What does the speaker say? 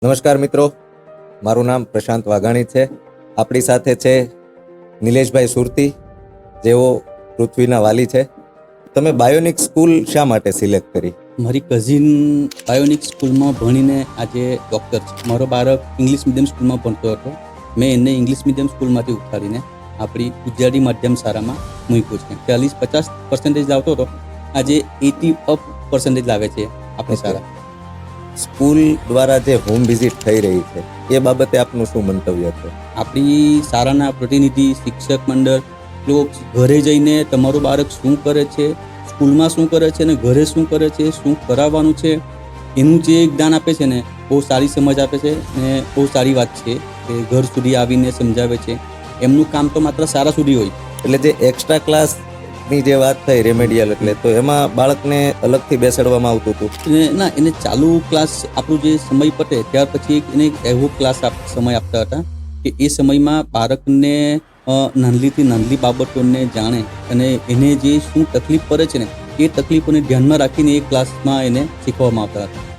નમસ્કાર મિત્રો, મારું નામ પ્રશાંત વાઘાણી છે. આપણી સાથે છે નિલેશભાઈ સુરતી, જેઓ પૃથ્વીના વાલી છે. તમે બાયોનિક સ્કૂલ શા માટે સિલેક્ટ કરી? મારી કઝિન બાયોનિક સ્કૂલમાં ભણીને આજે ડૉક્ટર છે. મારો બાળક ઇંગ્લિશ મીડિયમ સ્કૂલમાં ભણતો હતો. મેં એને ઇંગ્લિશ મીડિયમ સ્કૂલમાંથી ઉઠાડીને આપણી ગુજરાતી માધ્યમ શાળામાં મૂક્યો છે. 40-50% લાવતો હતો, આજે 80% લાવે છે આપણી શાળા. સ્કૂલ દ્વારા જે હોમ વિઝિટ થઈ રહી છે એ બાબતે આપનું શું મંતવ્ય છે? આપણી શાળાના પ્રતિનિધિ, શિક્ષક મંડળ લોકો ઘરે જઈને તમારું બાળક શું કરે છે, સ્કૂલમાં શું કરે છે અને ઘરે શું કરે છે, શું કરાવવાનું છે, એનું જે જ્ઞાન આપે છે ને, બહુ સારી સમજ આપે છે અને બહુ સારી વાત છે કે ઘર સુધી આવીને સમજાવે છે. એમનું કામ તો માત્ર શાળા સુધી હોય. એટલે જે એક્સ્ટ્રા ક્લાસની જે વાત થઈ રેમેડિયલ, એટલે તો એમાં બાળકને અલગથી બેસાડવામાં આવતું હતું? ના, એને ચાલુ ક્લાસ આપણું જે સમય પતે ત્યાર પછી એને એવો ક્લાસ સમય આપતા હતા કે એ સમયમાં બાળકને નાનલીથી નાનલી બાબતોને જાણે અને એને જે શું તકલીફ પડે છે ને એ તકલીફોને ધ્યાનમાં રાખીને એ ક્લાસમાં એને શીખવવામાં આવતા હતા.